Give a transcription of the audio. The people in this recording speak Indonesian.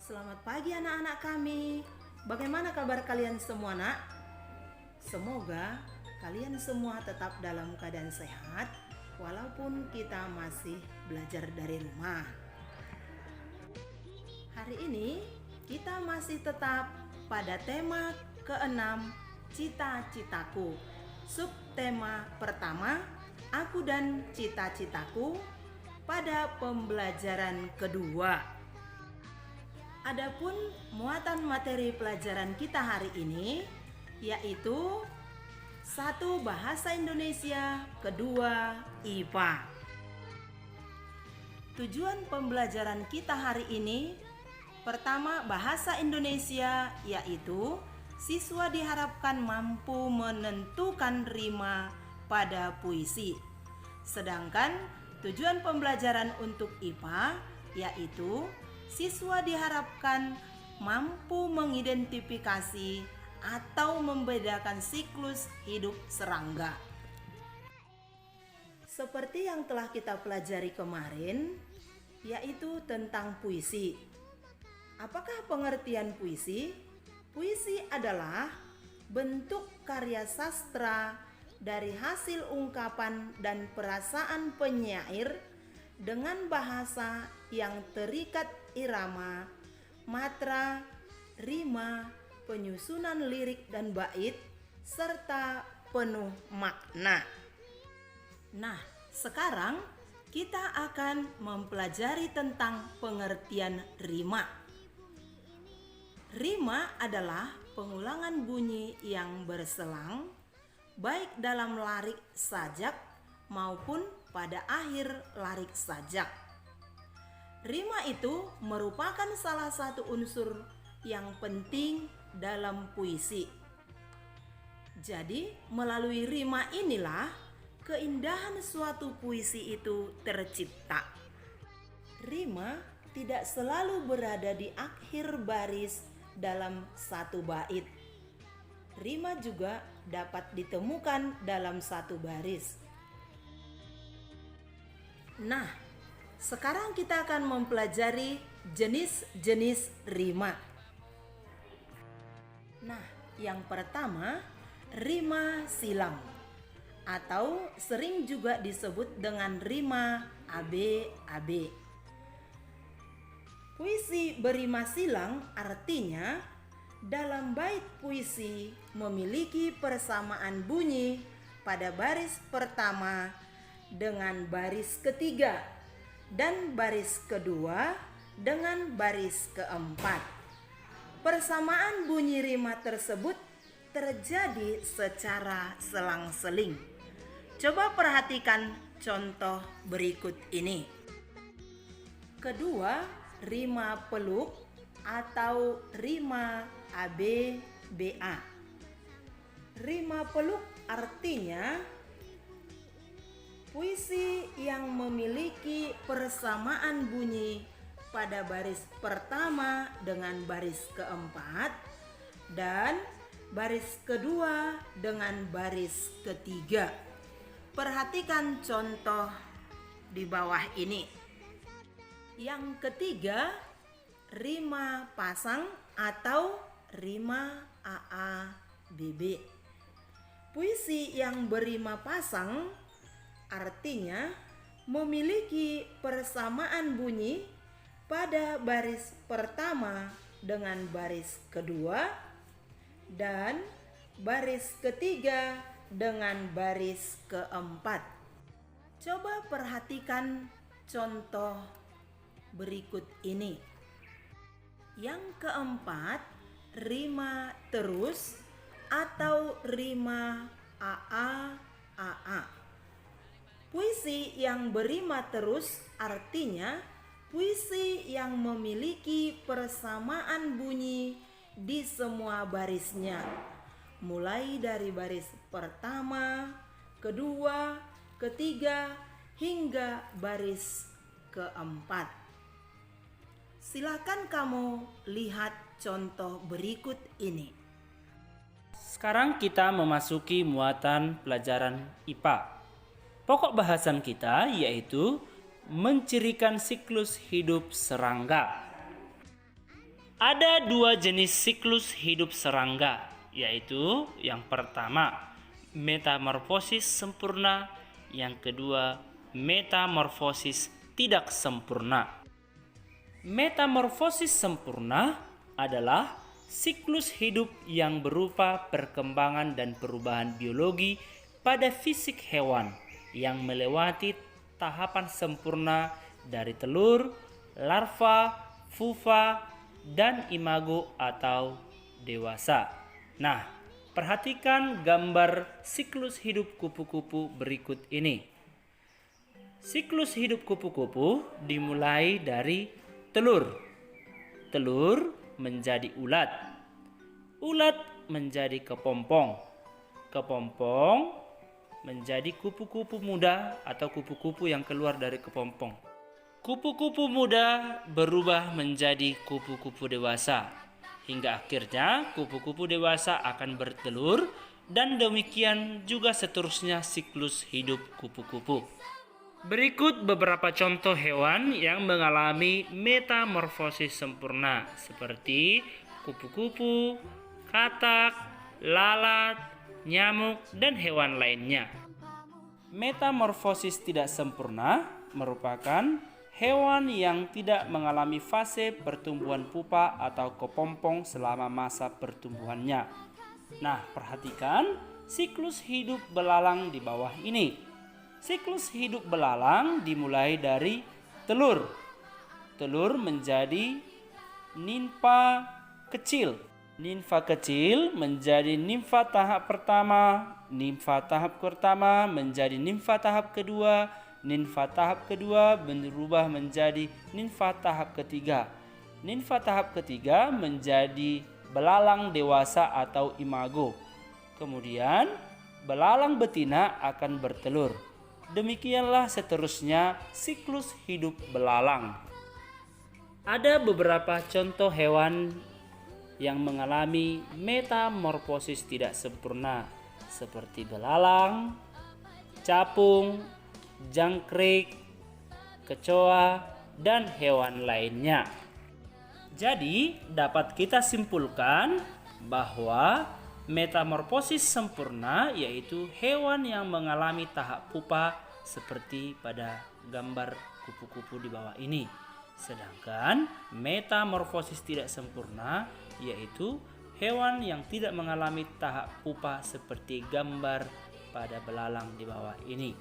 Selamat pagi anak-anak kami. Bagaimana kabar kalian semua, Nak? Semoga kalian semua tetap dalam keadaan sehat walaupun kita masih belajar dari rumah. Hari ini kita masih tetap pada tema ke-6, cita-citaku. Subtema pertama, aku dan cita-citaku pada pembelajaran kedua. Adapun muatan materi pelajaran kita hari ini yaitu 1. Bahasa Indonesia, 2. IPA. Tujuan pembelajaran kita hari ini, pertama bahasa Indonesia, yaitu siswa diharapkan mampu menentukan rima pada puisi. Sedangkan tujuan pembelajaran untuk IPA yaitu siswa diharapkan mampu mengidentifikasi atau membedakan siklus hidup serangga. Seperti yang telah kita pelajari kemarin, yaitu tentang puisi. Apakah pengertian puisi? Puisi adalah bentuk karya sastra dari hasil ungkapan dan perasaan penyair dengan bahasa yang terikat irama, matra, rima, penyusunan lirik dan bait, serta penuh makna. Nah, sekarang kita akan mempelajari tentang pengertian rima. Rima adalah pengulangan bunyi yang berselang, baik dalam larik sajak maupun pada akhir larik sajak. Rima itu merupakan salah satu unsur yang penting dalam puisi. Jadi, melalui rima inilah keindahan suatu puisi itu tercipta. Rima tidak selalu berada di akhir baris dalam satu bait. Rima juga dapat ditemukan dalam satu baris. Nah, sekarang kita akan mempelajari jenis-jenis rima. Nah, yang pertama, rima silang atau sering juga disebut dengan rima AB-AB. Puisi berima silang artinya dalam bait puisi memiliki persamaan bunyi pada baris pertama dengan baris ketiga dan baris kedua dengan baris keempat. Persamaan bunyi rima tersebut terjadi secara selang-seling. Coba perhatikan contoh berikut ini. Kedua, rima peluk atau rima AB-BA. Rima peluk artinya puisi yang memiliki persamaan bunyi pada baris pertama dengan baris keempat dan baris kedua dengan baris ketiga. Perhatikan contoh di bawah ini. Yang ketiga, rima pasang atau rima AABB. Puisi yang berima pasang artinya memiliki persamaan bunyi pada baris pertama dengan baris kedua dan baris ketiga dengan baris keempat. Coba perhatikan contoh berikut ini. Yang keempat, rima terus atau rima AA-AA. Puisi yang berima terus artinya puisi yang memiliki persamaan bunyi di semua barisnya, mulai dari baris pertama, kedua, ketiga, hingga baris keempat. Silakan kamu lihat contoh berikut ini. Sekarang kita memasuki muatan pelajaran IPA. Pokok bahasan kita yaitu mencirikan siklus hidup serangga. Ada dua jenis siklus hidup serangga, yaitu yang pertama metamorfosis sempurna, yang kedua metamorfosis tidak sempurna. Metamorfosis sempurna adalah siklus hidup yang berupa perkembangan dan perubahan biologi pada fisik hewan yang melewati tahapan sempurna dari telur, larva, pupa, dan imago atau dewasa. Nah, perhatikan gambar siklus hidup kupu-kupu berikut ini. Siklus hidup kupu-kupu dimulai dari telur. Telur menjadi ulat. Ulat menjadi kepompong. Kepompong menjadi kupu-kupu muda atau kupu-kupu yang keluar dari kepompong. Kupu-kupu muda berubah menjadi kupu-kupu dewasa. Hingga akhirnya kupu-kupu dewasa akan bertelur dan demikian juga seterusnya siklus hidup kupu-kupu. Berikut beberapa contoh hewan yang mengalami metamorfosis sempurna seperti kupu-kupu, katak, lalat, nyamuk, dan hewan lainnya. Metamorfosis tidak sempurna merupakan hewan yang tidak mengalami fase pertumbuhan pupa atau kepompong selama masa pertumbuhannya. Nah, perhatikan siklus hidup belalang di bawah ini. Siklus hidup belalang dimulai dari telur. Telur menjadi nimfa kecil. Nimfa kecil menjadi nimfa tahap pertama. Nimfa tahap pertama menjadi nimfa tahap kedua. Nimfa tahap kedua berubah menjadi nimfa tahap ketiga. Nimfa tahap ketiga menjadi belalang dewasa atau imago. Kemudian belalang betina akan bertelur. Demikianlah seterusnya siklus hidup belalang. Ada beberapa contoh hewan yang mengalami metamorfosis tidak sempurna seperti belalang, capung, jangkrik, kecoa, dan hewan lainnya. Jadi, dapat kita simpulkan bahwa metamorfosis sempurna yaitu hewan yang mengalami tahap pupa seperti pada gambar kupu-kupu di bawah ini. Sedangkan metamorfosis tidak sempurna yaitu hewan yang tidak mengalami tahap pupa seperti gambar pada belalang di bawah ini.